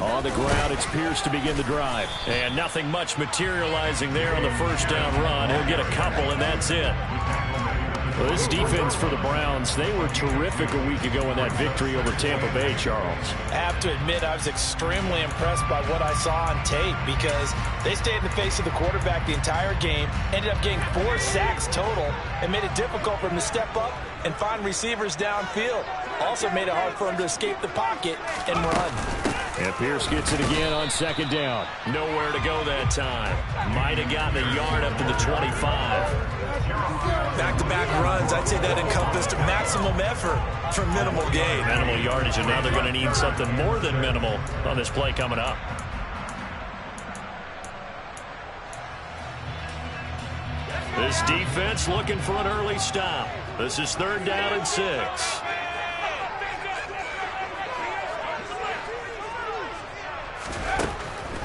On the ground, it's Pierce to begin the drive. And nothing much materializing there on the first down run. He'll get a couple, and that's it. Well, this defense for the Browns, they were terrific a week ago in that victory over Tampa Bay, Charles. I have to admit, I was extremely impressed by what I saw on tape because they stayed in the face of the quarterback the entire game, ended up getting 4 sacks total, and made it difficult for him to step up and find receivers downfield. Also made it hard for him to escape the pocket and run. And Pierce gets it again on second down. Nowhere to go that time. Might have gotten a yard up to the 25. Back-to-back runs, I'd say that encompassed maximum effort for minimal gain. Minimal yardage, and now they're going to need something more than minimal on this play coming up. This defense looking for an early stop. This is 3rd down and 6.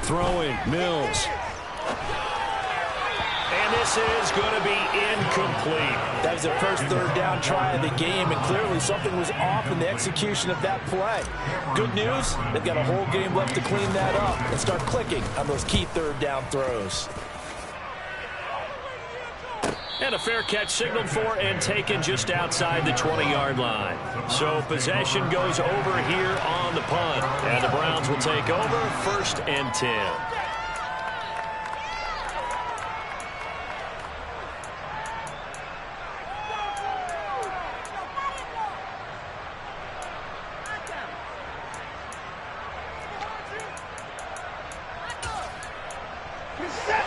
Throwing, Mills. And this is going to be incomplete. That was their first 3rd down try of the game, and clearly something was off in the execution of that play. Good news, they've got a whole game left to clean that up and start clicking on those key 3rd down throws. And a fair catch signaled for and taken just outside the 20-yard line. So possession goes over here on the punt. And the Browns will take over 1st and 10.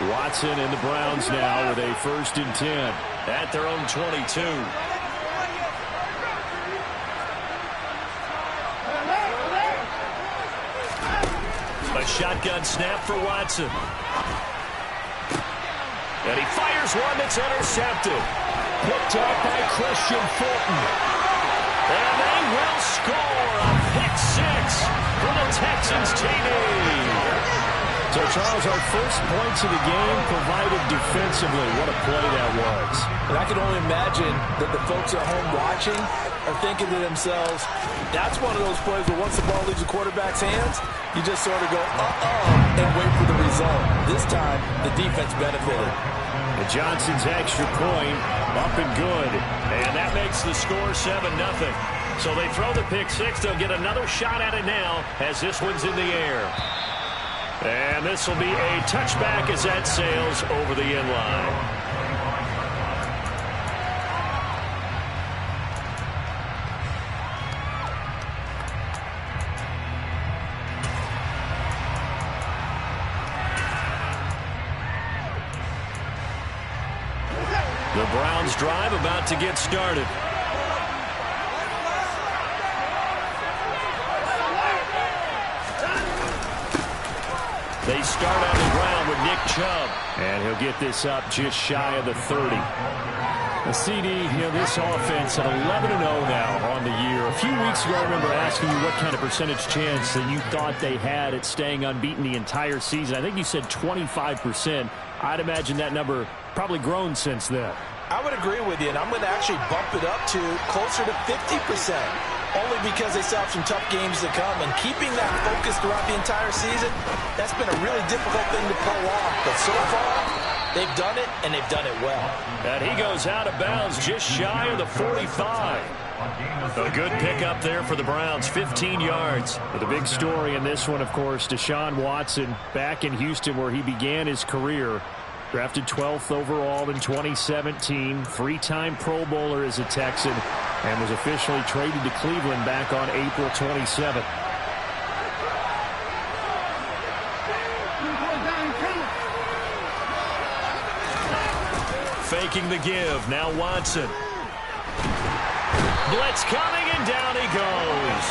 Watson and the Browns now with a 1st and 10 at their own 22. A shotgun snap for Watson. And he fires one that's intercepted. Picked up by Christian Fulton. And they will score a pick 6 for the Texans TV. So, Charles, our first points of the game provided defensively. What a play that was. And I can only imagine that the folks at home watching are thinking to themselves, that's one of those plays where once the ball leaves the quarterback's hands, you just sort of go, uh-oh, and wait for the result. This time, the defense benefited. And Johnson's extra point up and good. And that makes the score 7-0. So they throw the pick 6. They'll get another shot at it now as this one's in the air. And this will be a touchback as that sails over the end line. The Browns drive about to get started. They start on the ground with Nick Chubb. And he'll get this up just shy of the 30. The CD, this offense at 11-0 now on the year. A few weeks ago, I remember asking you what kind of percentage chance that you thought they had at staying unbeaten the entire season. I think you said 25%. I'd imagine that number probably grown since then. I would agree with you, and I'm going to actually bump it up to closer to 50%. Only because they still have some tough games to come. And keeping that focus throughout the entire season, that's been a really difficult thing to pull off. But so far, they've done it, and they've done it well. And he goes out of bounds just shy of the 45. A good pickup there for the Browns, 15 yards. But the big story in this one, of course, Deshaun Watson back in Houston where he began his career. Drafted 12th overall in 2017, 3-time Pro Bowler as a Texan, and was officially traded to Cleveland back on April 27th. Faking the give, now Watson. Blitz coming, and down he goes.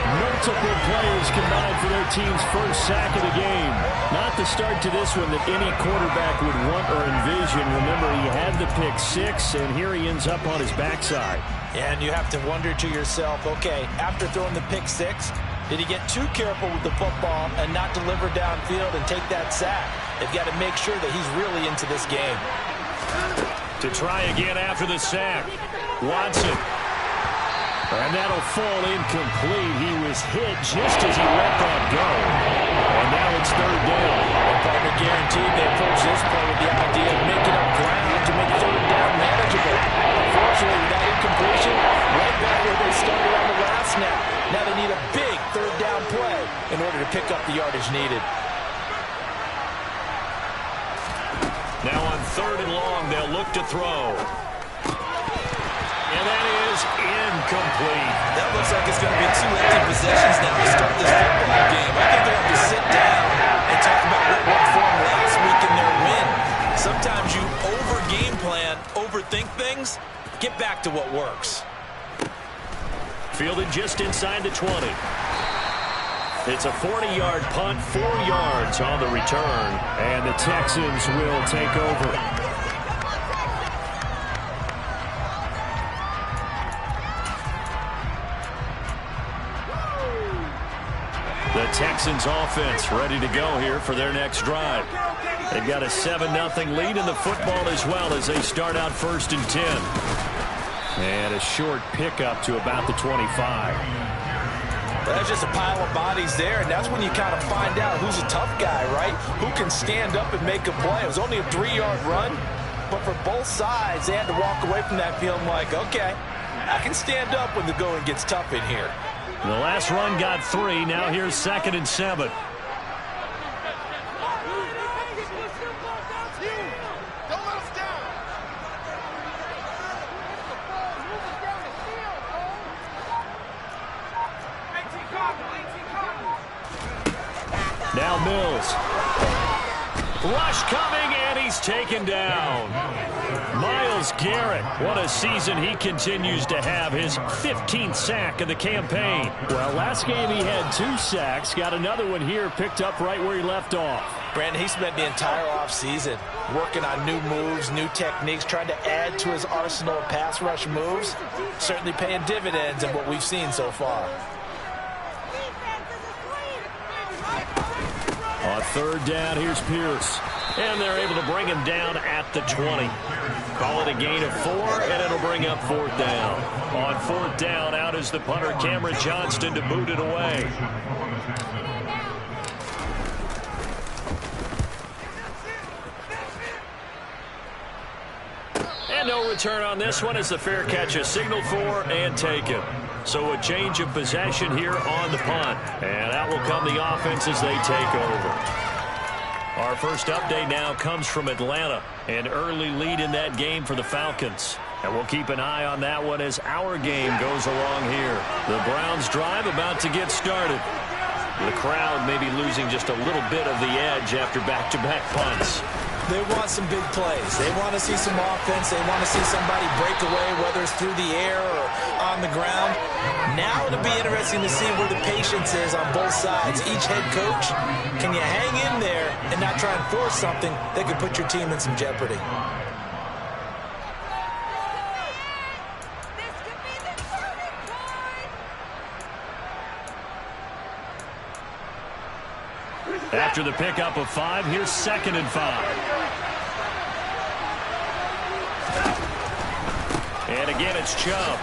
Multiple players combined for their team's first sack of the game. Not the start to this one that any quarterback would want or envision. Remember, he had the pick 6, and here he ends up on his backside. And you have to wonder to yourself, okay, after throwing the pick 6, did he get too careful with the football and not deliver downfield and take that sack? They've got to make sure that he's really into this game. To try again after the sack. Watson. And that'll fall incomplete. He was hit just as he let that go. And now it's third down. And partner guaranteed they approach this play with the idea of making up ground to make third down manageable. Unfortunately, with that incompletion, right back where they started on the last snap. Now they need a big third down play in order to pick up the yardage needed. Now on third and long, they'll look to throw. And that is incomplete. That looks like it's going to be 2 empty possessions now to start this football game. I think they have to sit down and talk about what worked for them last week in their win. Sometimes you over-game plan, overthink things. Get back to what works. Fielded just inside the 20. It's a 40-yard punt, 4 yards on the return, and the Texans will take over. The Texans offense ready to go here for their next drive. They've got a 7-0 lead in the football as well as they start out 1st and 10. And a short pickup to about the 25. That's just a pile of bodies there, and that's when you kind of find out who's a tough guy, right? Who can stand up and make a play. It was only a 3-yard run, but for both sides, they had to walk away from that feeling like, okay, I can stand up when the going gets tough in here. The last run got 3. Now here's 2nd and 7. Now Mills. Rush coming, and he's taken down. Myles Garrett, what a season he continues to have, his 15th sack of the campaign. Well, last game he had 2 sacks, got another one here, picked up right where he left off. Brandon, he spent the entire offseason working on new moves, new techniques, trying to add to his arsenal of pass rush moves. Certainly paying dividends in what we've seen so far. On third down, here's Pierce. And they're able to bring him down at the 20. Call it a gain of 4, and it'll bring up 4th down. On 4th down, out is the punter, Cameron Johnston, to boot it away. And no return on this one as the fair catch is signaled for and taken. So a change of possession here on the punt. And out will come the offense as they take over. Our first update now comes from Atlanta. An early lead in that game for the Falcons. And we'll keep an eye on that one as our game goes along here. The Browns drive about to get started. The crowd may be losing just a little bit of the edge after back-to-back punts. They want some big plays. They want to see some offense. They want to see somebody break away, whether it's through the air or on the ground. Now it'll be interesting to see where the patience is on both sides. Each head coach, can you hang in there and not try and force something that could put your team in some jeopardy? After the pickup of 5, here's 2nd and 5. And again, it's Chubb.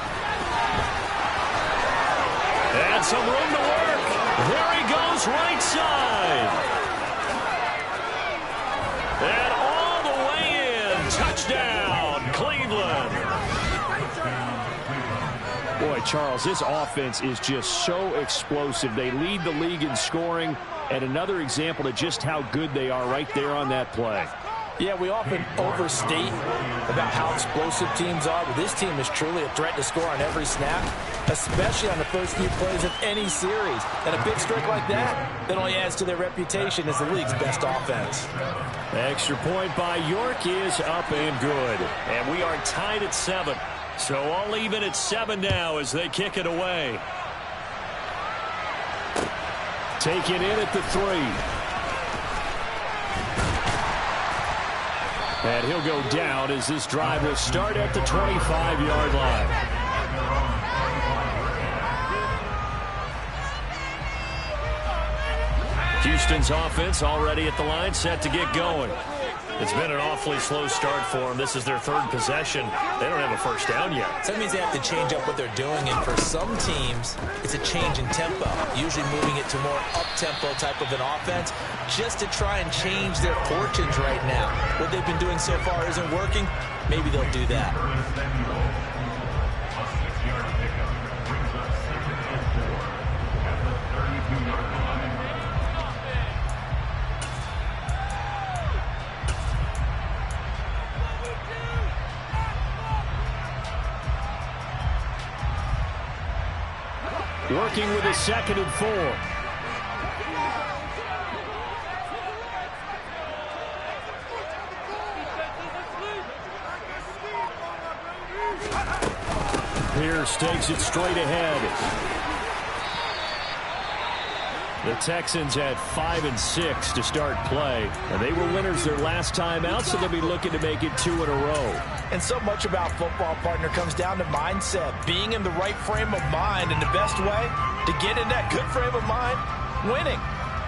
And some room to work. There he goes, right side. And all the way in. Touchdown, Cleveland. Boy, Charles, this offense is just so explosive. They lead the league in scoring. And another example of just how good they are right there on that play. Yeah, we often overstate about how explosive teams are, but this team is truly a threat to score on every snap, especially on the first few plays of any series. And a big streak like that only adds to their reputation as the league's best offense. The extra point by York is up and good. And we are tied at 7. So all even at 7 now as they kick it away. Taken in at the 3. And he'll go down as this drive will start at the 25-yard line. Houston's offense already at the line, set to get going. It's been an awfully slow start for them. This is their third possession. They don't have a first down yet. So that means they have to change up what they're doing, and for some teams, it's a change in tempo, usually moving it to more up-tempo type of an offense, just to try and change their fortunes right now. What they've been doing so far isn't working. Maybe they'll do that. Working with a 2nd and 4. Pierce takes it straight ahead. The Texans had 5 and 6 to start play, and they were winners their last time out, so they'll be looking to make it 2 in a row. And so much about football, partner, comes down to mindset, being in the right frame of mind, and the best way to get in that good frame of mind, winning.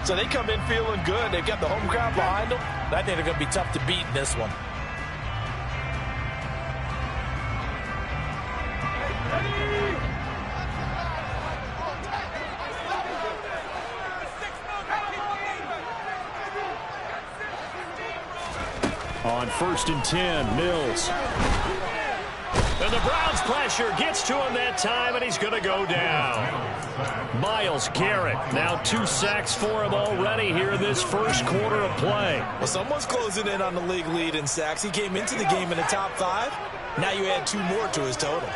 So they come in feeling good. They've got the home crowd behind them. I think they're going to be tough to beat in this one. On 1st and 10, Mills. And the Browns' pressure gets to him that time, and he's going to go down. Myles Garrett, now 2 sacks for him already here in this first quarter of play. Well, someone's closing in on the league lead in sacks. He came into the game in the top 5. Now you add 2 more to his total.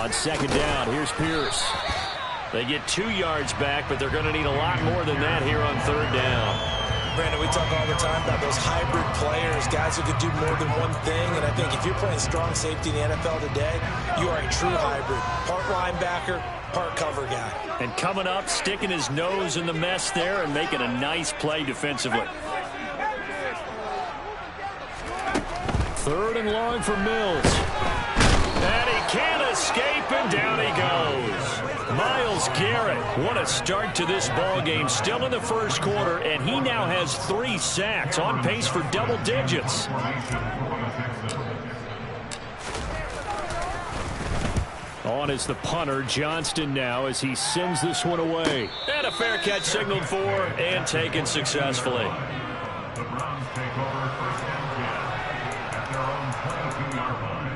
On 2nd down, here's Pierce. They get 2 yards back, but they're going to need a lot more than that here on 3rd down. Brandon, we talk all the time about those hybrid players, guys who can do more than one thing, and I think if you're playing strong safety in the NFL today, you are a true hybrid. Part linebacker, part cover guy. And coming up, sticking his nose in the mess there and making a nice play defensively. 3rd and long for Mills. And he can't escape, and down he goes. Myles Garrett, what a start to this ball game. Still in the first quarter, and he now has 3 sacks, on pace for double digits. On is the punter, Johnston now, as he sends this one away. And a fair catch signaled for and taken successfully. The Browns take over 1st and 10 at their own 22-yard line.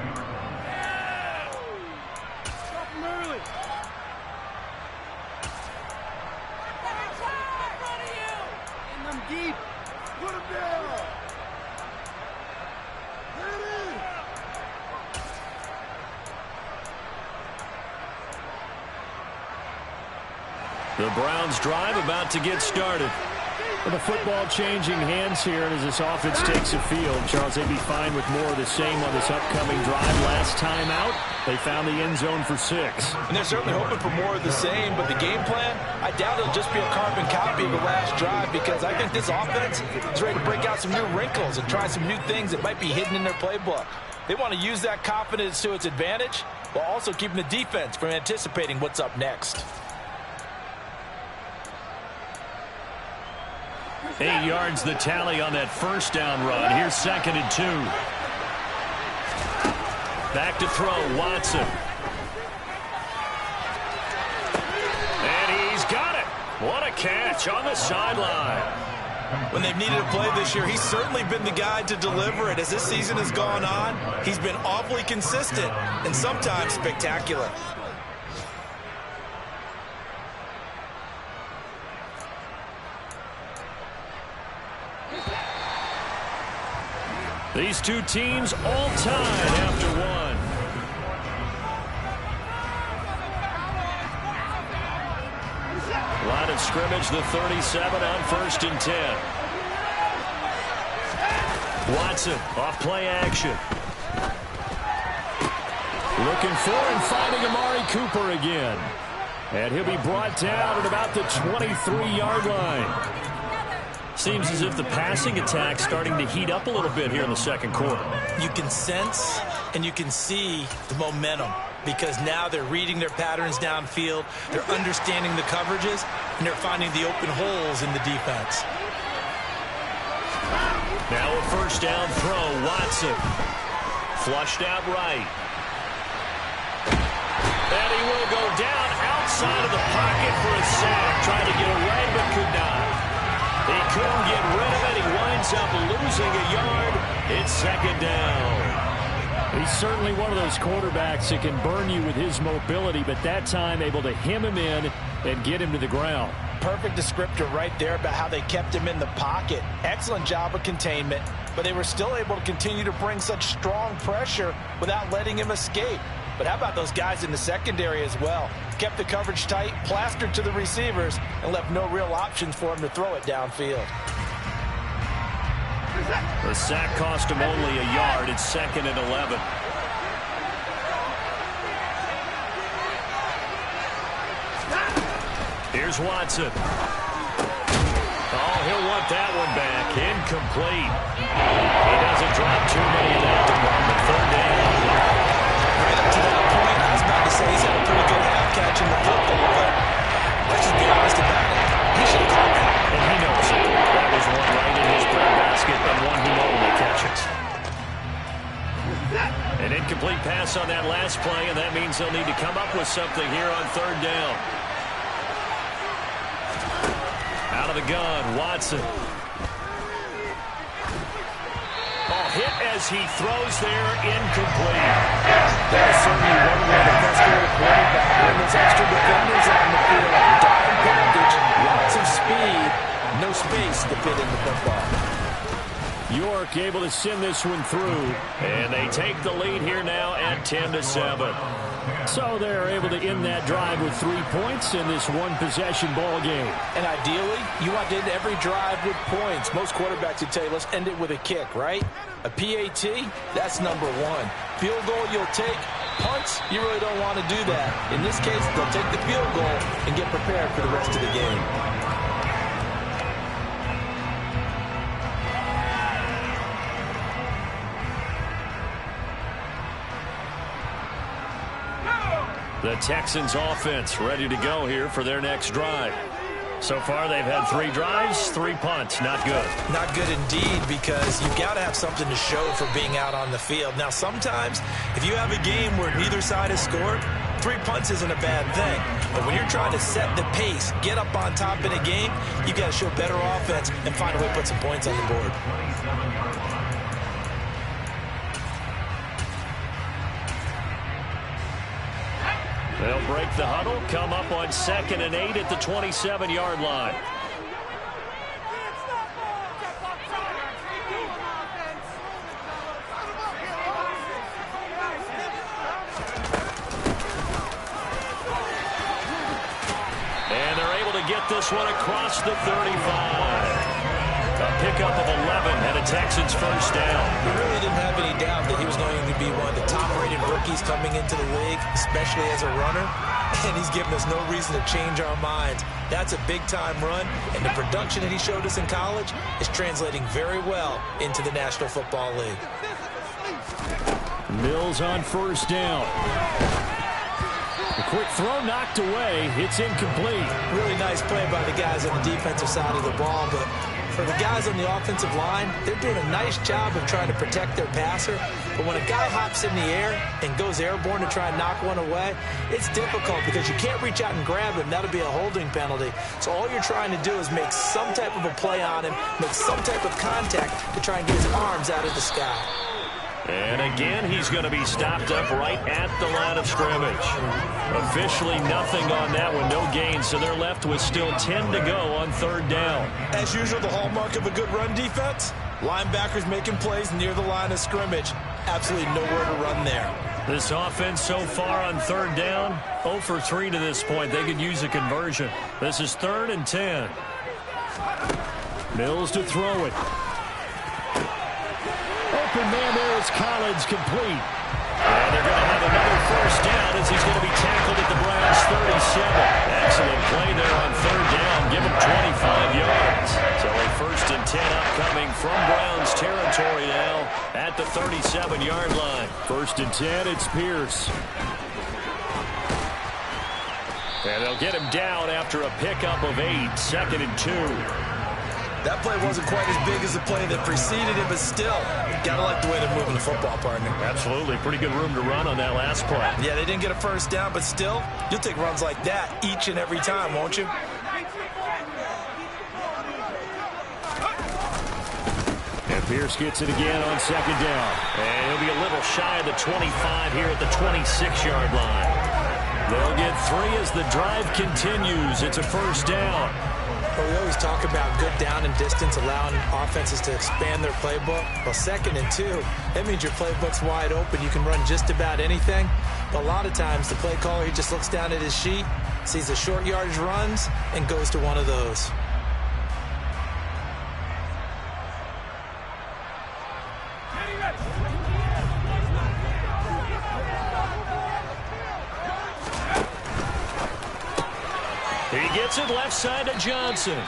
Deep. Put him down. The Browns drive about to get started. The football changing hands here as this offense takes the field. Charles, they'd be fine with more of the same on this upcoming drive. Last time out, they found the end zone for 6. And they're certainly hoping for more of the same, but the game plan, I doubt it'll just be a carbon copy of the last drive, because I think this offense is ready to break out some new wrinkles and try some new things that might be hidden in their playbook. They want to use that confidence to its advantage while also keeping the defense from anticipating what's up next. 8 yards the tally on that first down run. Here's 2nd and 2. Back to throw, Watson. And he's got it. What a catch on the sideline. When they've needed a play this year, he's certainly been the guy to deliver it. As this season has gone on, he's been awfully consistent and sometimes spectacular. These two teams all tied after one. Line of scrimmage, the 37 on 1st and 10. Watson off play action. Looking for and finding Amari Cooper again. And he'll be brought down at about the 23-yard line. Seems as if the passing attack's starting to heat up a little bit here in the second quarter. You can sense and you can see the momentum because now they're reading their patterns downfield, they're understanding the coverages, and they're finding the open holes in the defense. Now a first down throw, Watson. Flushed out right. And he will go down outside of the pocket for a sack. Trying to get away, but could not. He couldn't get rid of it. He winds up losing a yard. It's second down. He's certainly one of those quarterbacks that can burn you with his mobility, but that time able to hem him in and get him to the ground. Perfect descriptor right there about how they kept him in the pocket. Excellent job of containment, but they were still able to continue to bring such strong pressure without letting him escape. But how about those guys in the secondary as well? Kept the coverage tight, plastered to the receivers, and left no real options for him to throw it downfield. The sack cost him only a yard. It's 2nd and 11. Here's Watson. Oh, he'll want that one back. Incomplete. He doesn't drop too many in that department. Third down. Right up to that point, I was about to say he's had a pretty good half catching the football, but let's just be honest about it. He should have caught that. And he knows it. That was one right in his breadbasket and one he normally catches. An incomplete pass on that last play, and that means they'll need to come up with something here on third down. Out of the gun, Watson. Oh, hit as he throws there, incomplete. That is certainly one way to frustrate a quarterback when there's extra defenders on the field. Dime package, lots of speed, no space to fit in the football. York able to send this one through, and they take the lead here now at 10-7. So they're able to end that drive with 3 points in this one-possession ball game. And ideally, you want to end every drive with points. Most quarterbacks would tell you, let's end it with a kick, right? A PAT, that's number one. Field goal, you'll take. Punts, you really don't want to do that. In this case, they'll take the field goal and get prepared for the rest of the game. The Texans offense ready to go here for their next drive. So far, they've had 3 drives, 3 punts. Not good. Not good indeed, because you've got to have something to show for being out on the field. Now, sometimes, if you have a game where neither side has scored, 3 punts isn't a bad thing. But when you're trying to set the pace, get up on top in a game, you've got to show better offense and find a way to put some points on the board. They'll break the huddle, come up on 2nd and 8 at the 27-yard line. And they're able to get this one across the 35. A pickup of 11 and a Texans first down. We really didn't have any doubt that he was going to be one of the top-rated rookies coming into the league, especially as a runner. And he's given us no reason to change our minds. That's a big-time run, and the production that he showed us in college is translating very well into the National Football League. Mills on first down. A quick throw knocked away. It's incomplete. Really nice play by the guys on the defensive side of the ball, but for the guys on the offensive line, they're doing a nice job of trying to protect their passer. But when a guy hops in the air and goes airborne to try and knock one away, it's difficult because you can't reach out and grab him. That'll be a holding penalty. So all you're trying to do is make some type of a play on him, make some type of contact to try and get his arms out of the sky. And again, he's going to be stopped up right at the line of scrimmage. Officially nothing on that one, no gain, so they're left with still 10 to go on third down. As usual, the hallmark of a good run defense, linebackers making plays near the line of scrimmage. Absolutely nowhere to run there. This offense so far on third down, 0 for 3 to this point. They could use a conversion. This is 3rd and 10. Mills to throw it. Open man there is Collins, complete. And they're going to have another first down as he's going to be tackled at the Browns' 37. Excellent play there on third down. Give him 25 yards. So a 1st 1st and 10, it's Pierce. And they'll get him down after a pickup of 8, 2nd and 2. That play wasn't quite as big as the play that preceded it, but still, gotta like the way they're moving the football, partner. Absolutely. Pretty good room to run on that last play. Yeah, they didn't get a first down, but still, you'll take runs like that each and every time, won't you? And Pierce gets it again on 2nd down. And he'll be a little shy of the 25 here at the 26-yard line. They'll get 3 as the drive continues. It's a 1st down. But we always talk about good down and distance, allowing offenses to expand their playbook. Well, 2nd and 2, that means your playbook's wide open. You can run just about anything. But a lot of times, the play caller, he just looks down at his sheet, sees the short yardage runs, and goes to one of those. He gets it left side to Johnson.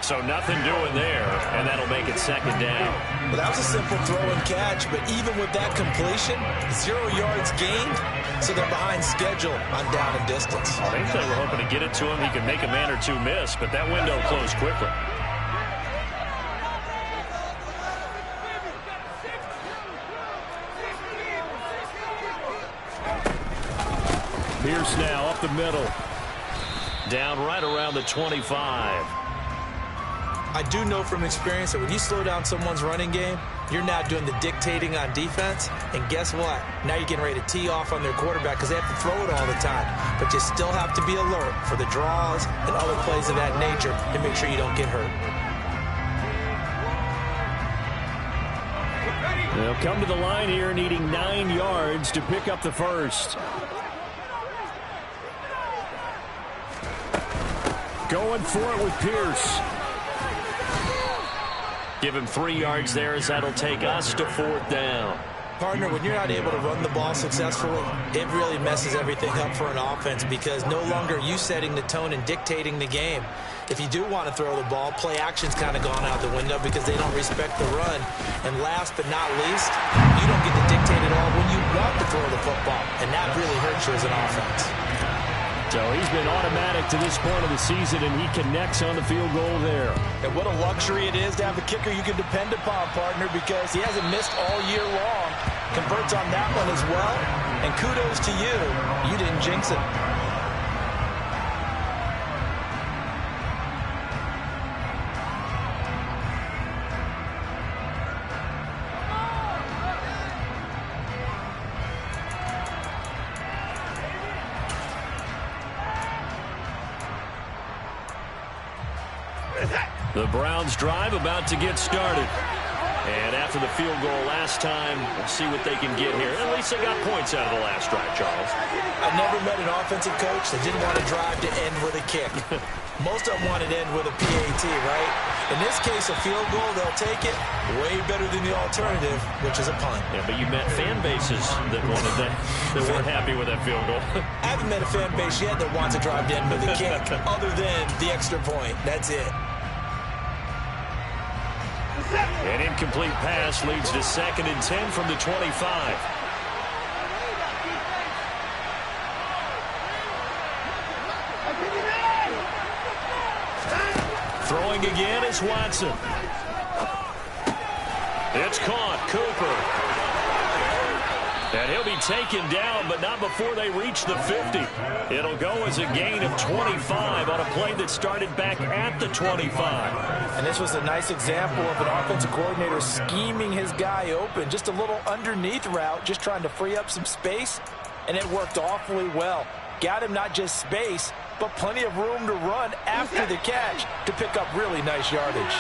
So nothing doing there, and that'll make it 2nd down. Well, that was a simple throw and catch, but even with that completion, 0 yards gained, so they're behind schedule on down and distance. I think they were hoping to get it to him. He could make a man or two miss, but that window closed quickly. Pierce now up the middle. Down right around the 25. I do know from experience that when you slow down someone's running game, you're now doing the dictating on defense. And guess what? Now you're getting ready to tee off on their quarterback because they have to throw it all the time. But you still have to be alert for the draws and other plays of that nature to make sure you don't get hurt. They'll come to the line here needing 9 yards to pick up the 1st. Going for it with Pierce. Give him 3 yards there as that'll take us to 4th down. Partner, when you're not able to run the ball successfully, it really messes everything up for an offense because no longer are you setting the tone and dictating the game. If you do want to throw the ball, play action's kind of gone out the window because they don't respect the run. And last but not least, you don't get to dictate it all when you want to throw the football. And that really hurts you as an offense. So he's been automatic to this point of the season, and he connects on the field goal there. And what a luxury it is to have a kicker you can depend upon, partner, because he hasn't missed all year long. Converts on that one as well. And kudos to you. You didn't jinx it. The Browns drive about to get started. And after the field goal last time, we'll see what they can get here. At least they got points out of the last drive, Charles. I've never met an offensive coach that didn't want to drive to end with a kick. Most of them want to end with a PAT, right? In this case, a field goal, they'll take it way better than the alternative, which is a punt. Yeah, but you met fan bases that wanted that weren't happy with that field goal. I haven't met a fan base yet that wants to drive to end with a kick, other than the extra point. That's it. An incomplete pass leads to 2nd and 10 from the 25. Throwing again is Watson. It's caught. Cooper. And he'll be taken down, but not before they reach the 50. It'll go as a gain of 25 on a play that started back at the 25. And this was a nice example of an offensive coordinator scheming his guy open. Just a little underneath route, just trying to free up some space, and it worked awfully well. Got him not just space, but plenty of room to run after the catch to pick up really nice yardage.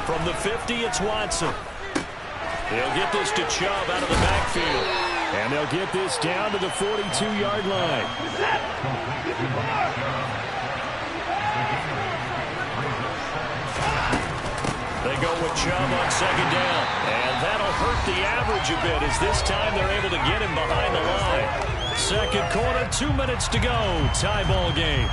From the 50, it's Watson. He'll get this to Chubb out of the backfield. And they'll get this down to the 42-yard line. They go with Chubb on 2nd down. And that'll hurt the average a bit as this time they're able to get him behind the line. Second quarter, 2 minutes to go. Tie ball game.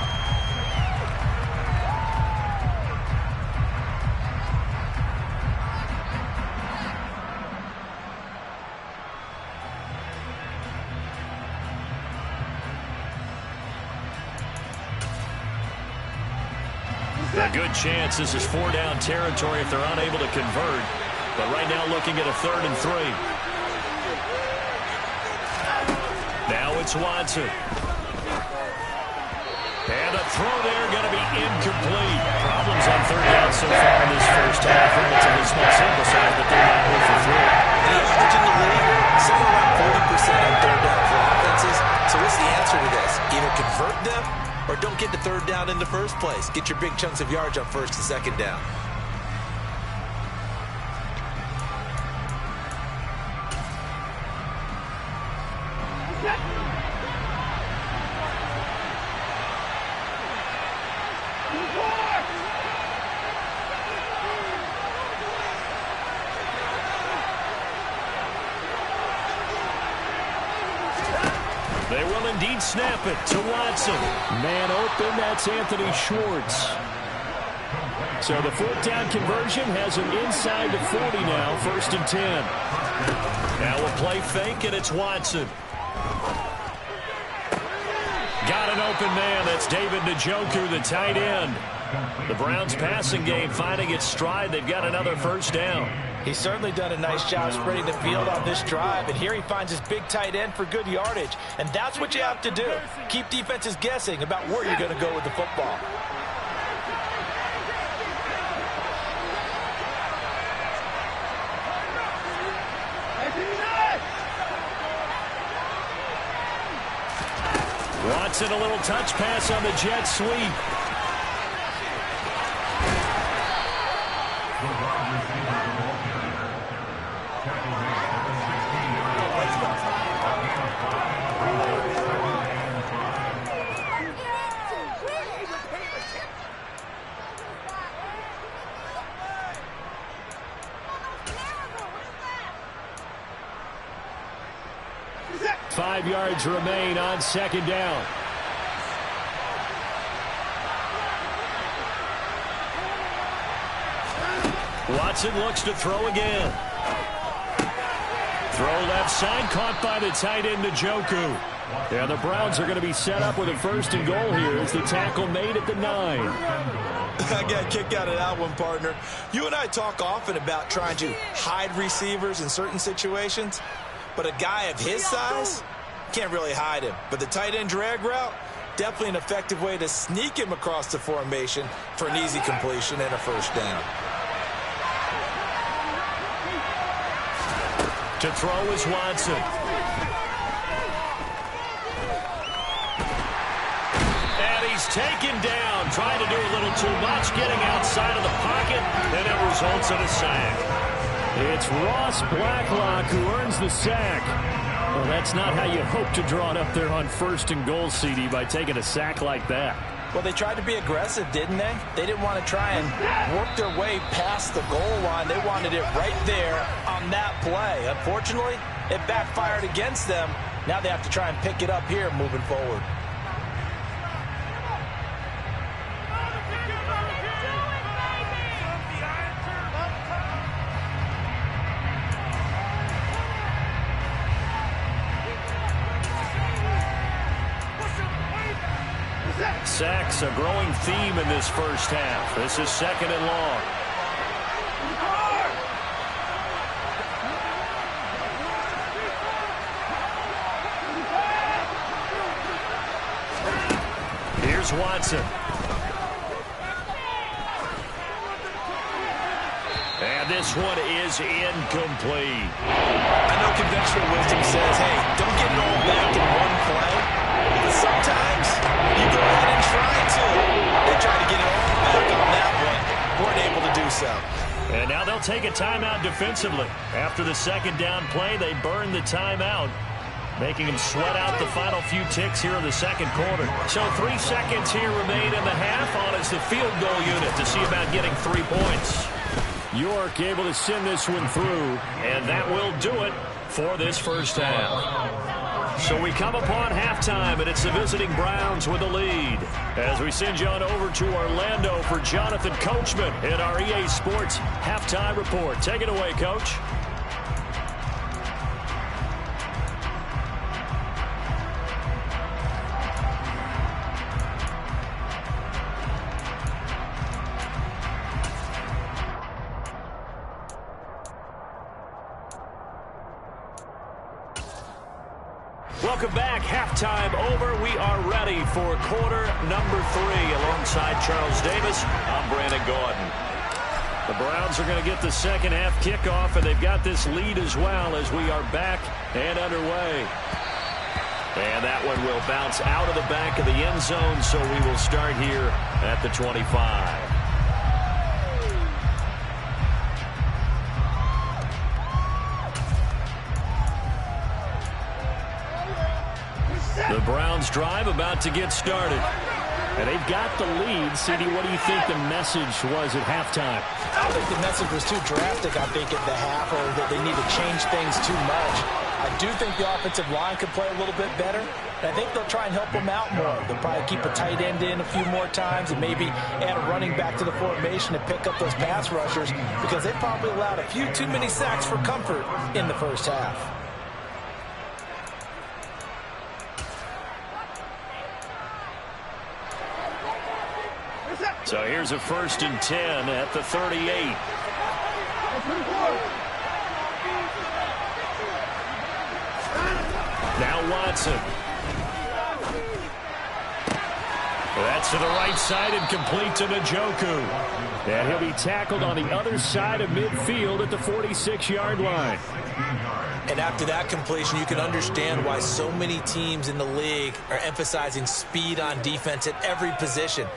A good chance this is 4-down territory if they're unable to convert. But right now looking at a 3rd and 3. Now it's Watson. And the throw there going to be incomplete. Problems on 3rd down so far in this first half. Relatively small sample size, but they're not 0 for 3. The average in the league, somewhere around 40% on 3rd down for offenses. So what's the answer to this? Either convert them or don't get to 3rd down in the first place. Get your big chunks of yards on 1st and 2nd down. They will indeed snap it to Watson. Man open, that's Anthony Schwartz. So the 4th down conversion has him inside the 40 now, 1st and 10. Now a play fake, and it's Watson. Got an open man. That's David Njoku, the tight end. The Browns passing game finding its stride. They've got another 1st down. He's certainly done a nice job spreading the field on this drive, and here he finds his big tight end for good yardage. And that's what you have to do. Keep defenses guessing about where you're going to go with the football. Watson, a little touch pass on the jet sweep. Five yards remain on 2nd down. Watson looks to throw again. Throw left side, caught by the tight end Njoku. Yeah, the Browns are going to be set up with a 1st and goal here as the tackle made at the 9. I got a kick out of that one, partner. You and I talk often about trying to hide receivers in certain situations, but a guy of his size can't really hide him. But the tight end drag route, definitely an effective way to sneak him across the formation for an easy completion and a 1st down. To throw is Watson. And he's taken down, trying to do a little too much, getting outside of the pocket, and it results in a sack. It's Ross Blacklock who earns the sack. Well, that's not how you hope to draw it up there on 1st and goal, CD, by taking a sack like that. Well, they tried to be aggressive, didn't they? They didn't want to try and work their way past the goal line. They wanted it right there on that play. Unfortunately, it backfired against them. Now they have to try and pick it up here moving forward. Sacks, a growing theme in this first half. This is 2nd and long. Here's Watson. And this one is incomplete. I know conventional wisdom says, hey, don't get it all back in one play. But sometimes you go ahead and try to. They tried to get it all back on that one. Weren't able to do so. And now they'll take a timeout defensively. After the 2nd down play, they burn the timeout, making them sweat out the final few ticks here in the 2nd quarter. So 3 seconds here remain in the half on as the field goal unit to see about getting 3 points. York able to send this one through, and that will do it for this first half. So we come upon halftime, and it's the visiting Browns with the lead. As we send you on over to Orlando for Jonathan Coachman in our EA Sports Halftime Report. Take it away, Coach. Welcome back. Halftime over. We are ready for quarter number 3. Alongside Charles Davis, I'm Brandon Gordon. The Browns are going to get the second half kickoff, and they've got this lead as well as we are back and underway. And that one will bounce out of the back of the end zone, so we will start here at the 25. The Browns drive about to get started. And they've got the lead. CD, what do you think the message was at halftime? I don't think the message was too drastic, I think, at the half, or that they need to change things too much. I do think the offensive line could play a little bit better. And I think they'll try and help them out more. They'll probably keep a tight end in a few more times and maybe add a running back to the formation to pick up those pass rushers, because they probably allowed a few too many sacks for comfort in the first half. So here's a 1st and 10 at the 38. Now Watson. That's to the right side and complete to Njoku. And he'll be tackled on the other side of midfield at the 46-yard line. And after that completion, you can understand why so many teams in the league are emphasizing speed on defense at every position.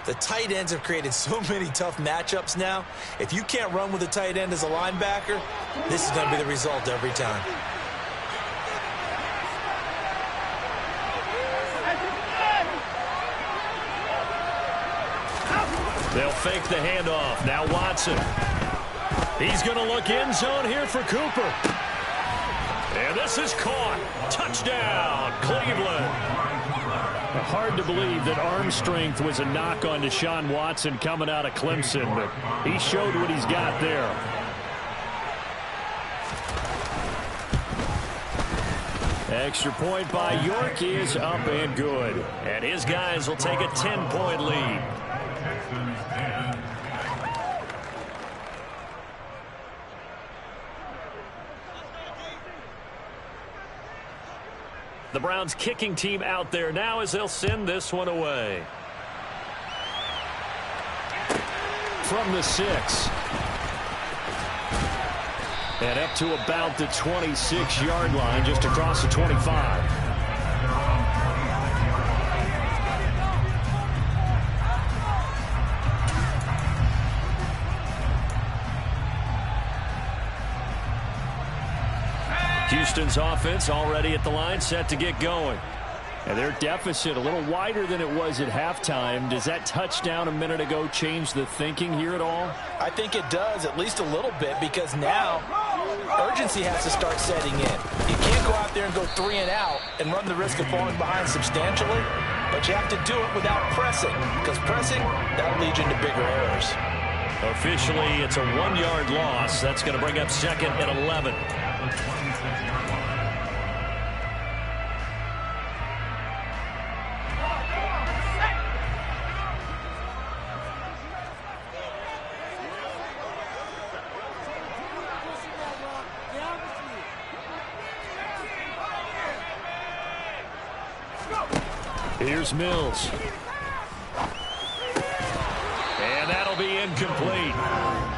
The tight ends have created so many tough matchups now. If you can't run with a tight end as a linebacker, this is going to be the result every time. They'll fake the handoff. Now Watson. He's going to look end zone here for Cooper. And this is caught. Touchdown, Cleveland. Hard to believe that arm strength was a knock on Deshaun Watson coming out of Clemson, but he showed what he's got there. Extra point by York is up and good. And his guys will take a 10-point lead. The Browns kicking team out there now as they'll send this one away. From the 6. And up to about the 26-yard line, just across the 25. Houston's offense already at the line, set to get going. And their deficit a little wider than it was at halftime. Does that touchdown a minute ago change the thinking here at all? I think it does, at least a little bit, because now urgency has to start setting in. You can't go out there and go 3 and out and run the risk of falling behind substantially, but you have to do it without pressing, because pressing, that'll lead you into bigger errors. Officially, it's a 1-yard loss. That's going to bring up 2nd and 11. Here's Mills. And that'll be incomplete.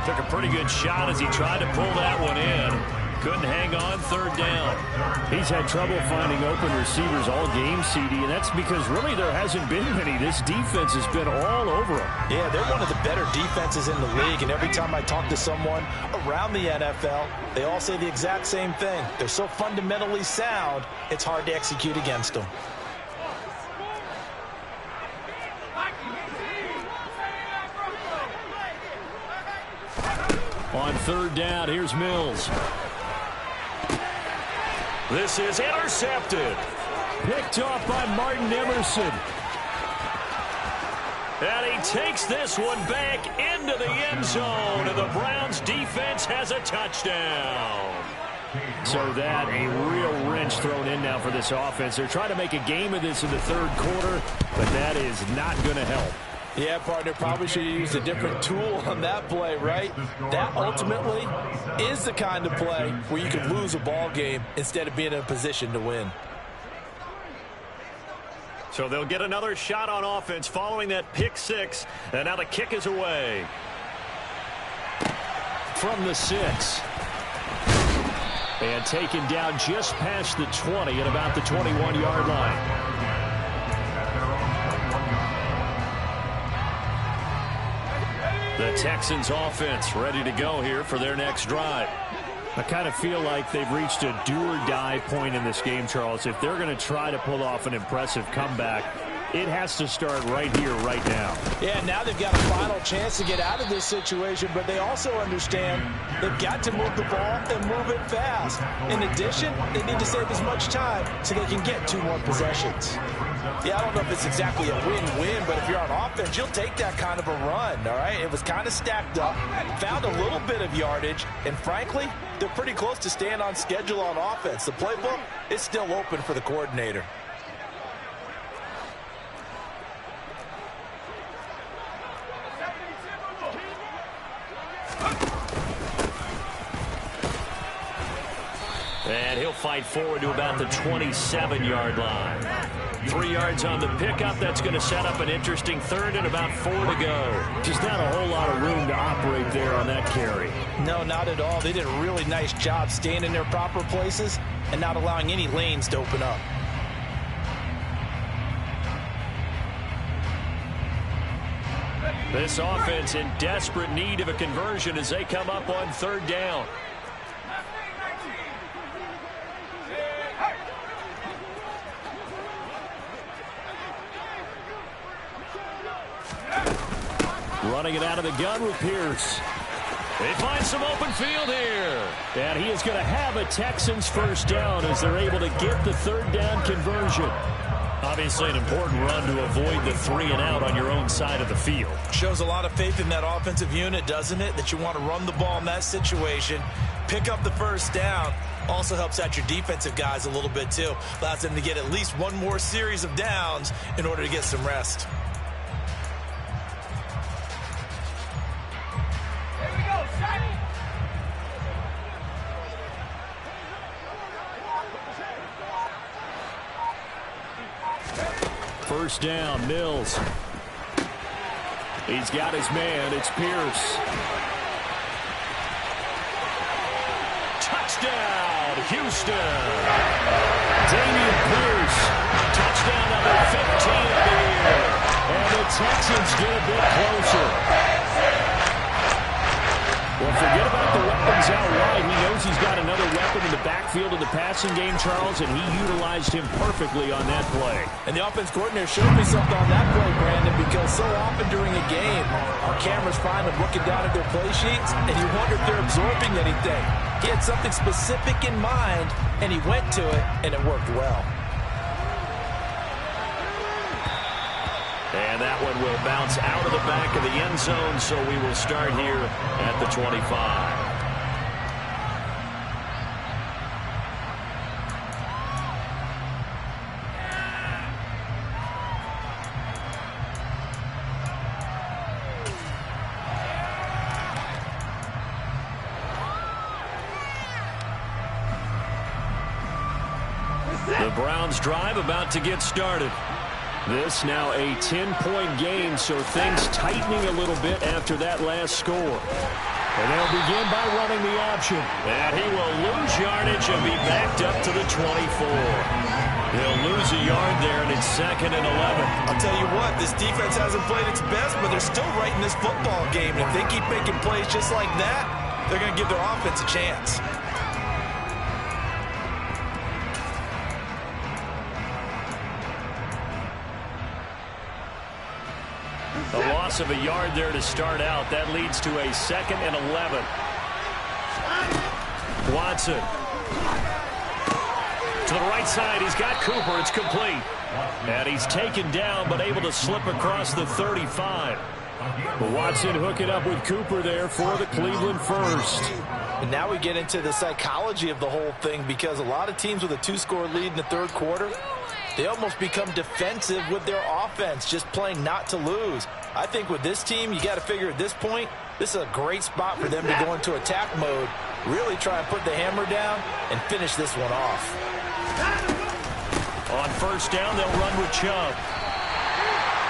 Took a pretty good shot as he tried to pull that one in. Couldn't hang on, 3rd down. He's had trouble finding open receivers all game, CD, and that's because really there hasn't been many. This defense has been all over him. Yeah, they're one of the better defenses in the league, and every time I talk to someone around the NFL, they all say the exact same thing. They're so fundamentally sound, it's hard to execute against them. On 3rd down, here's Mills. This is intercepted. Picked off by Martin Emerson. And he takes this one back into the end zone, and the Browns defense has a touchdown. So that a real wrench thrown in now for this offense. They're trying to make a game of this in the 3rd quarter, but that is not going to help. Yeah, partner, probably should have used a different tool on that play, right? That ultimately is the kind of play where you can lose a ball game instead of being in a position to win. So they'll get another shot on offense following that pick six. And now the kick is away. From the 6. And taken down just past the 20 at about the 21-yard line. The Texans offense ready to go here for their next drive. I kind of feel like they've reached a do-or-die point in this game, Charles. If they're going to try to pull off an impressive comeback, it has to start right here, right now. Yeah, now they've got a final chance to get out of this situation, but they also understand they've got to move the ball and move it fast. In addition, they need to save as much time so they can get 2 more possessions. Yeah, I don't know if it's exactly a win-win, but if you're on offense, you'll take that kind of a run, all right? It was kind of stacked up, found a little bit of yardage, and frankly, they're pretty close to staying on schedule on offense. The playbook is still open for the coordinator. And he'll fight forward to about the 27-yard line. 3 yards on the pickup. That's going to set up an interesting third and about 4 to go. Just not a whole lot of room to operate there on that carry. No, not at all. They did a really nice job staying in their proper places and not allowing any lanes to open up. This offense in desperate need of a conversion as they come up on 3rd down. Running it out of the gun with Pierce. They find some open field here. And he is going to have a Texans first down as they're able to get the 3rd down conversion. Obviously an important run to avoid the 3 and out on your own side of the field. Shows a lot of faith in that offensive unit, doesn't it? That you want to run the ball in that situation. Pick up the first down. Also helps out your defensive guys a little bit too. Allows them to get at least 1 more series of downs in order to get some rest. First down, Mills. He's got his man. It's Pierce. Touchdown, Houston. Damian Pierce. Touchdown number 15 of the year. And the Texans get a bit closer. Well, forget about the weapons out wide. He knows he's got another weapon in the backfield of the passing game, Charles, and he utilized him perfectly on that play. And the offense coordinator showed me something on that play, Brandon, because so often during a game, our cameras find them looking down at their play sheets, and you wonder if they're absorbing anything. He had something specific in mind, and he went to it, and it worked well. And that one will bounce out of the back of the end zone, so we will start here at the 25. The Browns drive about to get started. This now a 10-point game, so things tightening a little bit after that last score. And they'll begin by running the option. And he will lose yardage and be backed up to the 24. He'll lose a yard there, and it's 2nd and 11. I'll tell you what, this defense hasn't played its best, but they're still right in this football game. And if they keep making plays just like that, they're going to give their offense a chance. A loss of a yard there to start out. That leads to a 2nd and 11. Watson. To the right side, he's got Cooper. It's complete. And he's taken down, but able to slip across the 35. But Watson hook it up with Cooper there for the Cleveland first. And now we get into the psychology of the whole thing, because a lot of teams with a 2-score lead in the 3rd quarter, they almost become defensive with their offense, just playing not to lose. I think with this team, you got to figure at this point, this is a great spot for them to go into attack mode, really try and put the hammer down and finish this one off. On first down, they'll run with Chubb.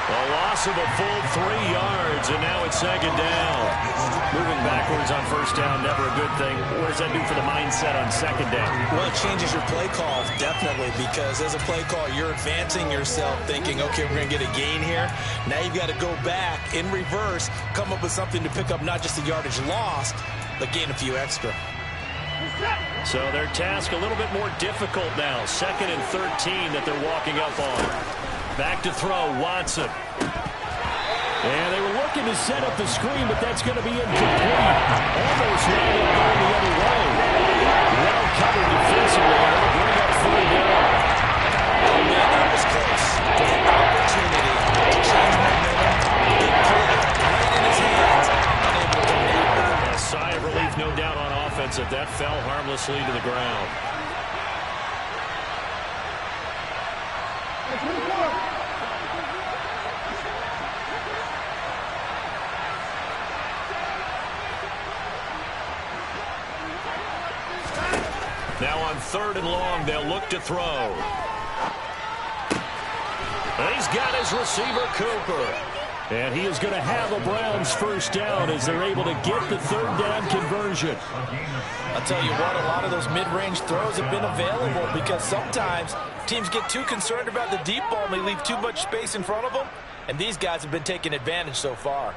A loss of a full 3 yards, and now it's second down. Moving backwards on first down, never a good thing. What does that do for the mindset on second down? Well, it changes your play calls, definitely, because as a play call, you're advancing yourself thinking, okay, we're going to get a gain here. Now you've got to go back in reverse, come up with something to pick up not just the yardage lost, but gain a few extra. So their task a little bit more difficult now. 2nd and 13 that they're walking up on. Back to throw, Watson. And they were looking to set up the screen, but that's going to be incomplete. Almost wound up going the other way. Well covered defensively, and it'll bring up 3rd down. Oh, man, that was close. An opportunity to change momentum. Big play right in his hands. Unable to connect with it. A sigh of relief, no doubt, on offense, if that fell harmlessly to the ground. Now on 3rd and long, they'll look to throw. He's got his receiver, Cooper. And he is going to have a Browns first down as they're able to get the 3rd down conversion. I'll tell you what, a lot of those mid-range throws have been available because sometimes teams get too concerned about the deep ball and they leave too much space in front of them. And these guys have been taking advantage so far.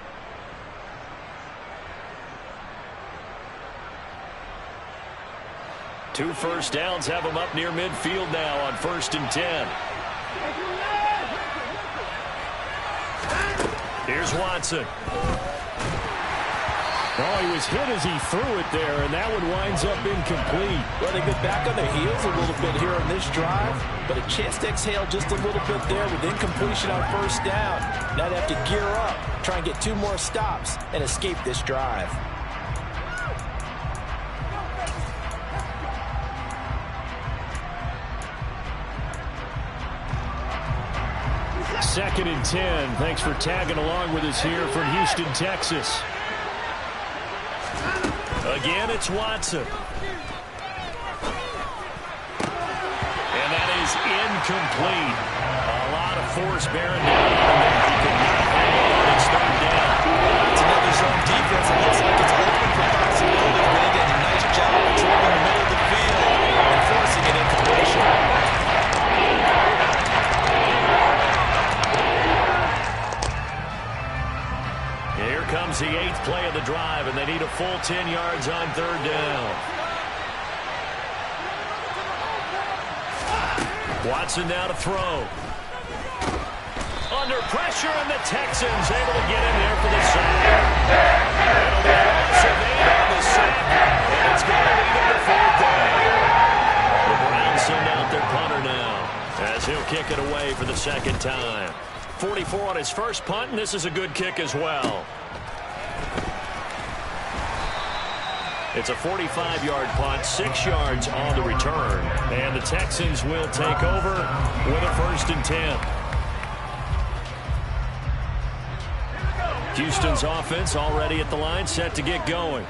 Two first downs have them up near midfield now on 1st and 10. Here's Watson. Oh, he was hit as he threw it there, and that one winds up incomplete. Well, they've been back on their heels a little bit here on this drive, but a chance to exhale just a little bit there with incompletion on first down. Now they have to gear up, try and get 2 more stops, and escape this drive. Second and 10. Thanks for tagging along with us here from Houston, Texas. Again, it's Watson. And that is incomplete. A lot of force bearing down on him. He could not handle it. It's 3rd down. It's another zone defense. It looks like it's open for possibilities, but he did a nice job controlling the middle of the field and forcing an incompletion. Here comes the 8th play of the drive, and they need a full 10 yards on 3rd down. Watson now to throw. Under pressure, and the Texans able to get in there for the sack. It'll be a loss of 8 on the sack, and it's going to lead them to 4th down. The Browns send out their punter now, as he'll kick it away for the 2nd time. 44 on his first punt, and this is a good kick as well. It's a 45-yard punt, 6 yards on the return, and the Texans will take over with a 1st and 10. Houston's offense already at the line, set to get going.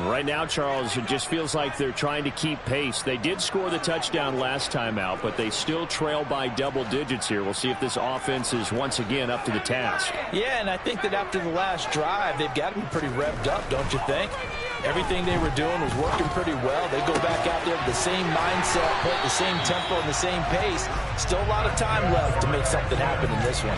Right now, Charles, it just feels like they're trying to keep pace. They did score the touchdown last time out, but they still trail by double digits here. We'll see if this offense is once again up to the task. Yeah, and I think that after the last drive, they've got to be pretty revved up, don't you think? Everything they were doing was working pretty well. They go back out there with the same mindset, put the same tempo and the same pace. Still a lot of time left to make something happen in this one.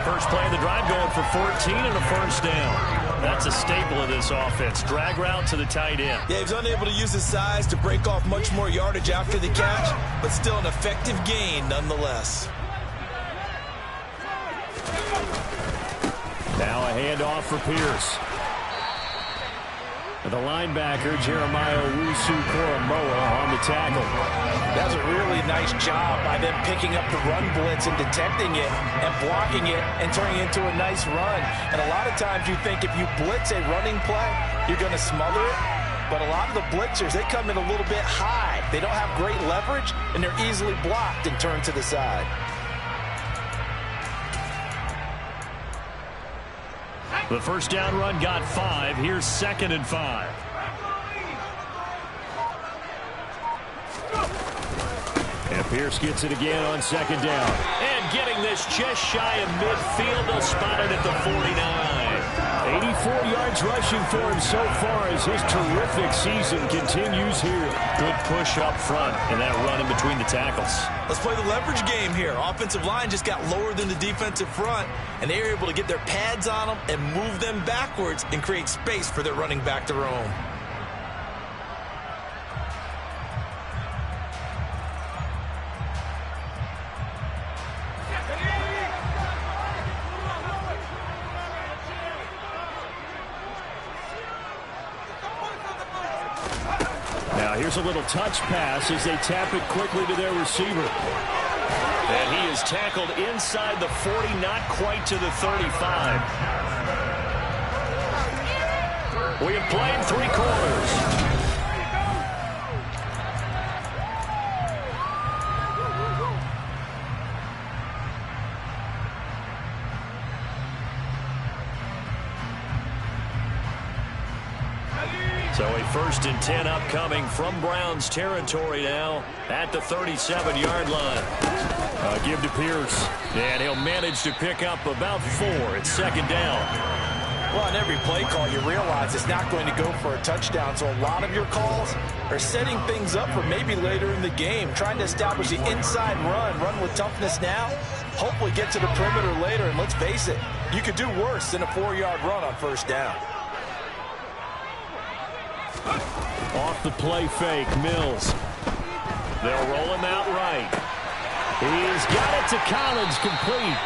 First play of the drive going for 14 and a 1st down. That's a staple of this offense. Drag route to the tight end. Yeah, he was unable to use his size to break off much more yardage after the catch, but still an effective gain nonetheless. Now a handoff for Pierce. The linebacker, Jeremiah Owusu-Koramoah, on the tackle. That was a really nice job by them picking up the run blitz and detecting it and blocking it and turning it into a nice run. And a lot of times you think if you blitz a running play, you're going to smother it. But a lot of the blitzers, they come in a little bit high. They don't have great leverage, and they're easily blocked and turned to the side. The first down run got 5. Here's 2nd and 5. And Pierce gets it again on second down. And getting this just shy of midfield. They'll spot it at the 49. 84 yards rushing for him so far as his terrific season continues here. Good push up front and that run in between the tackles. Let's play the leverage game here. Offensive line just got lower than the defensive front, and they were able to get their pads on them and move them backwards and create space for their running back to roam. Here's a little touch pass as they tap it quickly to their receiver. And he is tackled inside the 40, not quite to the 35. We have played 3 quarters. So a 1st and 10 upcoming from Browns territory now at the 37-yard line. Give to Pierce, and he'll manage to pick up about 4 at second down. Well, on every play call, you realize it's not going to go for a touchdown, so a lot of your calls are setting things up for maybe later in the game, trying to establish the inside run with toughness now, hopefully get to the perimeter later, and let's face it, you could do worse than a 4-yard run on first down. Off the play fake, Mills. They'll roll him out right. He's got it to Collins, complete.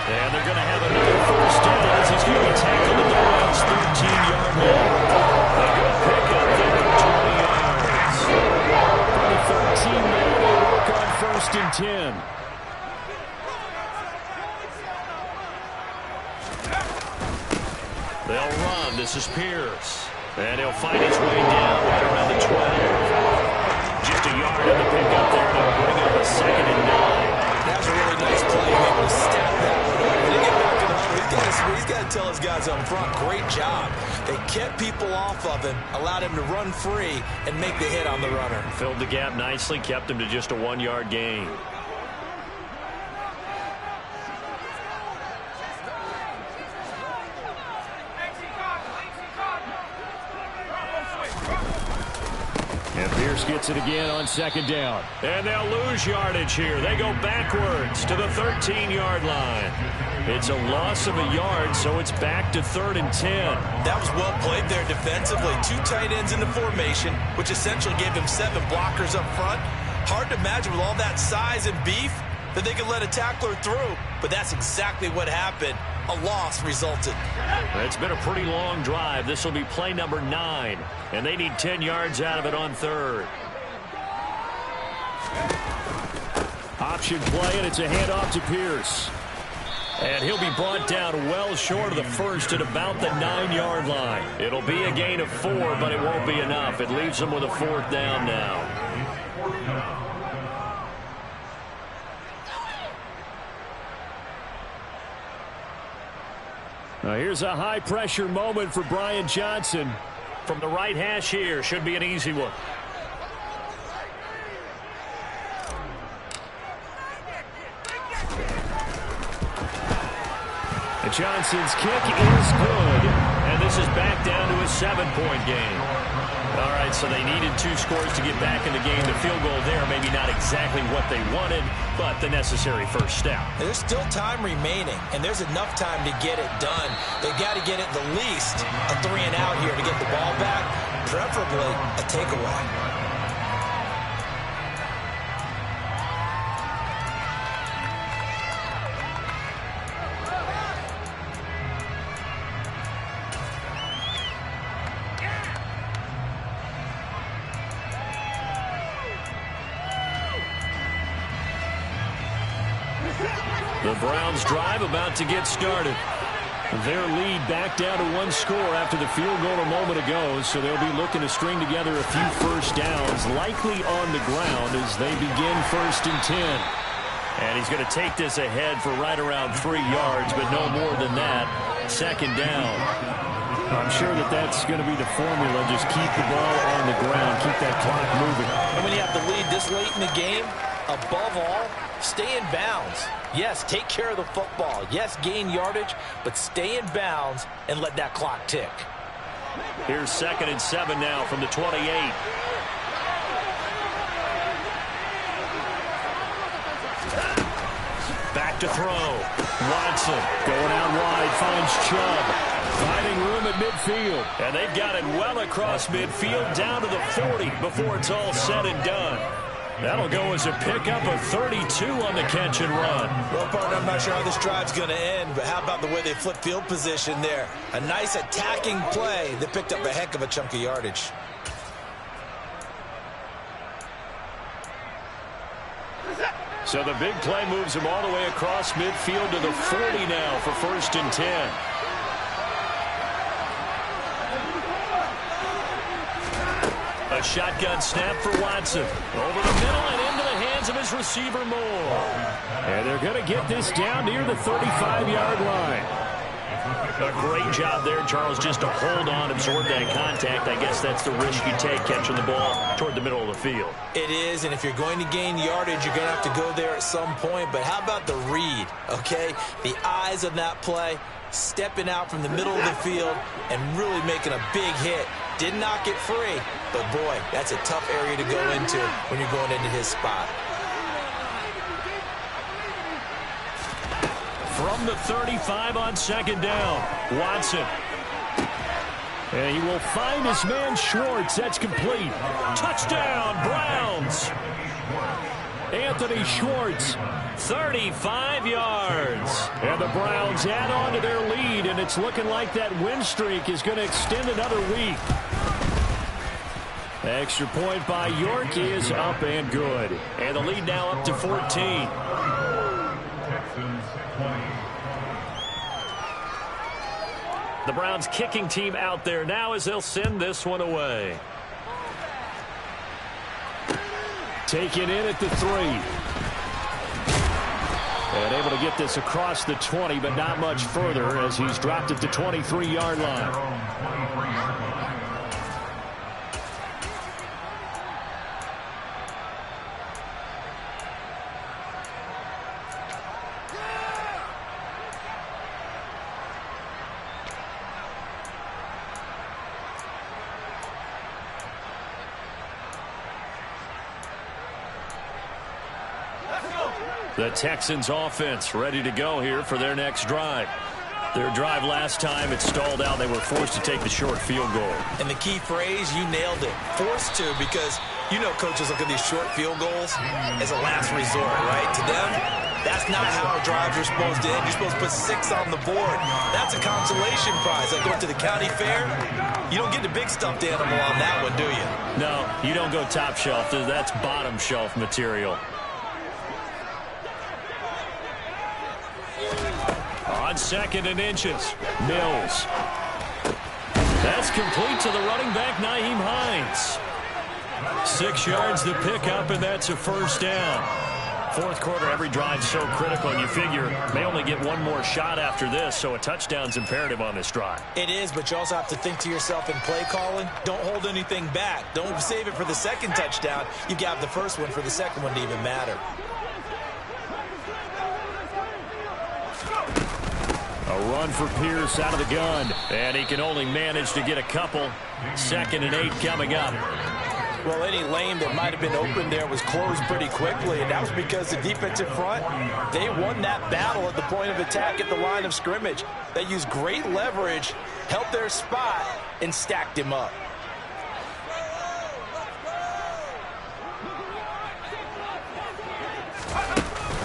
And they're going to have another first down as he's going to be tackled at the Browns' 13-yard line. They're going to pick up there at 20 yards. From the 13 now, they work on 1st and 10. They'll run. This is Pierce. And he'll find his way down right around the 12. Just a yard in the pickup there, and he'll bring up a 2nd and 9. That was a really nice play. Able to step that one up. When they get back to the huddle, he's got to tell his guys up front, great job. They kept people off of him, allowed him to run free, and make the hit on the runner. Filled the gap nicely, kept him to just a 1-yard gain. And Pierce gets it again on second down. And they'll lose yardage here. They go backwards to the 13-yard line. It's a loss of a yard, so it's back to 3rd and 10. That was well played there defensively. 2 tight ends in the formation, which essentially gave him 7 blockers up front. Hard to imagine with all that size and beef that they could let a tackler through, but that's exactly what happened. A loss resulted. It's been a pretty long drive. This will be play number 9, and they need 10 yards out of it on 3rd. Option play, and it's a handoff to Pierce. And he'll be brought down well short of the 1st at about the 9-yard line. It'll be a gain of 4, but it won't be enough. It leaves them with a 4th down now. Now here's a high-pressure moment for Brian Johnson. From the right hash here, should be an easy one. And Johnson's kick is good, and this is back down to a 7-point game. All right, so they needed 2 scores to get back in the game. The field goal there, maybe not exactly what they wanted, but the necessary first step. There's still time remaining, and there's enough time to get it done. They've got to get it the least a 3-and-out here to get the ball back, preferably a takeaway. The Browns drive about to get started. Their lead back down to 1 score after the field goal a moment ago, so they'll be looking to string together a few first downs, likely on the ground as they begin 1st and 10. And he's going to take this ahead for right around 3 yards, but no more than that. 2nd down. I'm sure that that's going to be the formula. Just keep the ball on the ground, keep that clock moving. And when you have the lead this late in the game, Above all, stay in bounds. Yes, take care of the football. Yes, gain yardage, but stay in bounds and let that clock tick. Here's 2nd and 7 now from the 28. Back to throw. Watson going out wide, finds Chubb. Finding room at midfield. And they've got it well across midfield down to the 40 before it's all said and done. That'll go as a pickup of 32 on the catch and run. Well, partner, I'm not sure how this drive's going to end, but how about the way they flip field position there? A nice attacking play that picked up a heck of a chunk of yardage. So the big play moves him all the way across midfield to the 40 now for 1st and 10. A shotgun snap for Watson. Over the middle and into the hands of his receiver Moore. And they're going to get this down near the 35-yard line. A great job there, Charles, just to hold on, absorb that contact. I guess that's the risk you take catching the ball toward the middle of the field. It is, and if you're going to gain yardage, you're going to have to go there at some point. But how about the read, okay? The eyes of that play, stepping out from the middle of the field and really making a big hit. Did not get free, but boy, that's a tough area to go into when you're going into his spot. From the 35 on 2nd down, Watson. And he will find his man Schwartz. That's complete. Touchdown, Browns. Anthony Schwartz, 35 yards. And the Browns add on to their lead, and it's looking like that win streak is going to extend another week. Extra point by York is up and good. And the lead now up to 14. The Browns kicking team out there now as they'll send this one away. Taken in at the 3. And able to get this across the 20, but not much further as he's dropped at the 23-yard line. The Texans offense ready to go here for their next drive. Their drive last time, it stalled out. They were forced to take the short field goal. And the key phrase, you nailed it. Forced to, because you know coaches look at these short field goals as a last resort, right? To them, that's not how drives are supposed to end. You're supposed to put 6 on the board. That's a consolation prize. Like going to the county fair, you don't get the big stuffed animal on that one, do you? No, you don't go top shelf. That's bottom shelf material. On 2nd and inches, Mills. That's complete to the running back, Nyheim Hines. 6 yards the pickup, and that's a 1st down. 4th quarter, every drive so critical, and you figure they only get one more shot after this, so a touchdown's imperative on this drive. It is, but you also have to think to yourself in play calling, don't hold anything back. Don't save it for the 2nd touchdown. You got the 1st one for the 2nd one to even matter. A run for Pierce out of the gun, and he can only manage to get a couple. 2nd and 8 coming up. Well, any lane that might have been open there was closed pretty quickly, and that was because the defensive front, they won that battle at the point of attack at the line of scrimmage. They used great leverage, held their spot, and stacked him up.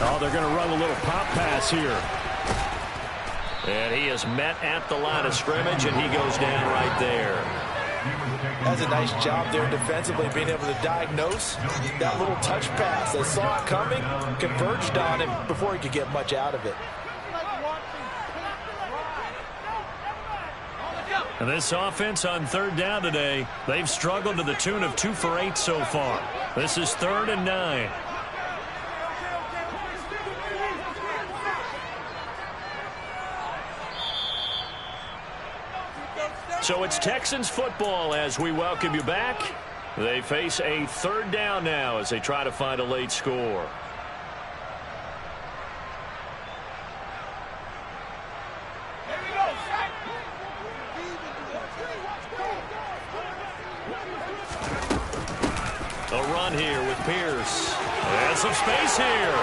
Oh, they're going to run a little pop pass here. And he is met at the line of scrimmage, and he goes down right there. That's a nice job there defensively, being able to diagnose that little touch pass. They saw it coming, converged on him before he could get much out of it. And this offense on 3rd down today, they've struggled to the tune of 2 for 8 so far. This is 3rd and 9. So it's Texans football as we welcome you back. They face a third down now as they try to find a late score. A run here with Pierce. And some space here.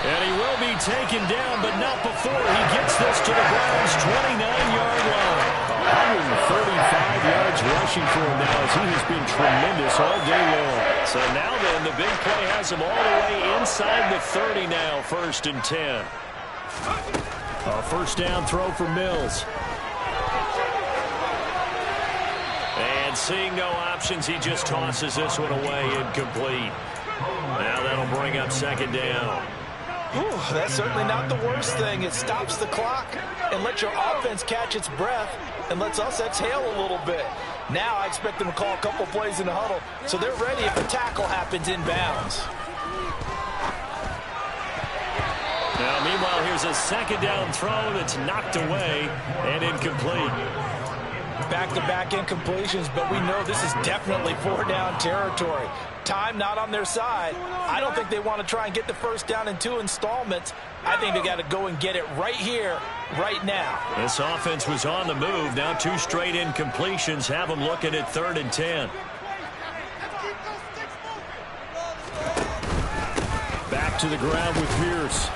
And he will be taken down, but not before he gets this to the Browns' 29-yard line. 135 yards rushing for him now as he has been tremendous all day long. So now then, the big play has him all the way inside the 30 now, 1st and 10. A first down throw for Mills. And seeing no options, he just tosses this one away incomplete. Now that'll bring up 2nd down. Whew, that's certainly not the worst thing. It stops the clock and lets your offense catch its breath and lets us exhale a little bit. Now I expect them to call a couple plays in the huddle so they're ready if a tackle happens inbounds. Now, meanwhile, here's a 2nd down throw that's knocked away and incomplete. Back-to-back incompletions, but we know this is definitely 4-down territory. Time not on their side. I don't think they want to try and get the first down in 2 installments. I think they got to go and get it right here, right now. This offense was on the move. Now 2 straight incompletions have them looking at 3rd and 10. Back to the ground with Pierce.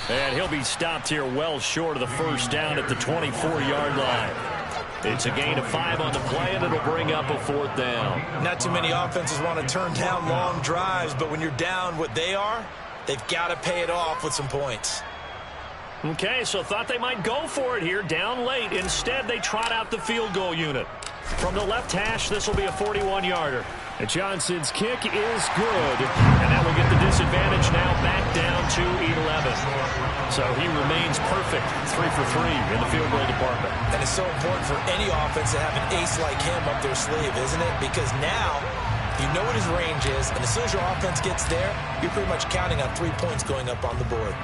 And he'll be stopped here well short of the first down at the 24-yard line. It's a gain of 5 on the play, and it'll bring up a 4th down. Not too many offenses want to turn down long drives, but when you're down what they are, they've got to pay it off with some points. Okay, so thought they might go for it here, down late. Instead, they trot out the field goal unit. From the left hash, this will be a 41-yarder. And Johnson's kick is good. And that will get the disadvantage now back down to 11. So he remains perfect, 3 for 3 in the field goal department. And it's so important for any offense to have an ace like him up their sleeve, isn't it? Because now you know what his range is, and as soon as your offense gets there, you're pretty much counting on 3 points going up on the board.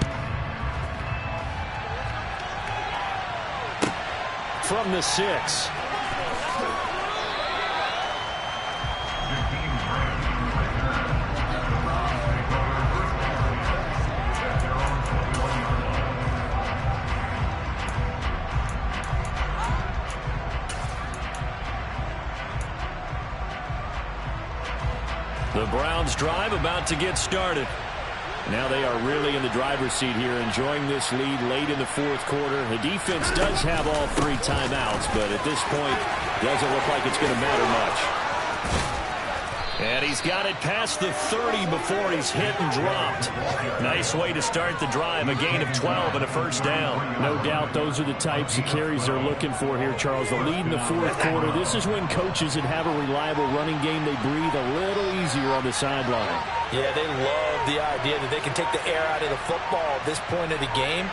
From the 6. The Browns drive about to get started. Now they are really in the driver's seat here, enjoying this lead late in the 4th quarter. The defense does have all 3 timeouts, but at this point, doesn't look like it's going to matter much. And he's got it past the 30 before he's hit and dropped. Nice way to start the drive, a gain of 12 and a first down. No doubt those are the types of carries they're looking for here, Charles. The lead in the 4th quarter. This is when coaches that have a reliable running game, they breathe a little easier on the sideline. Yeah, they love the idea that they can take the air out of the football at this point of the game.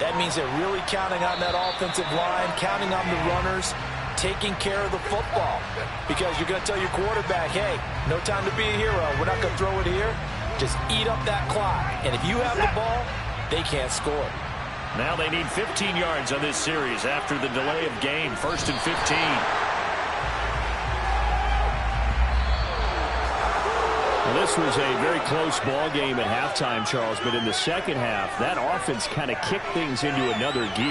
That means they're really counting on that offensive line, counting on the runners, taking care of the football. Because you're going to tell your quarterback, hey, no time to be a hero. We're not going to throw it here. Just eat up that clock. And if you have the ball, they can't score. Now they need 15 yards on this series after the delay of game. 1st and 15. Well, this was a very close ball game at halftime, Charles, but in the second half, that offense kind of kicked things into another gear.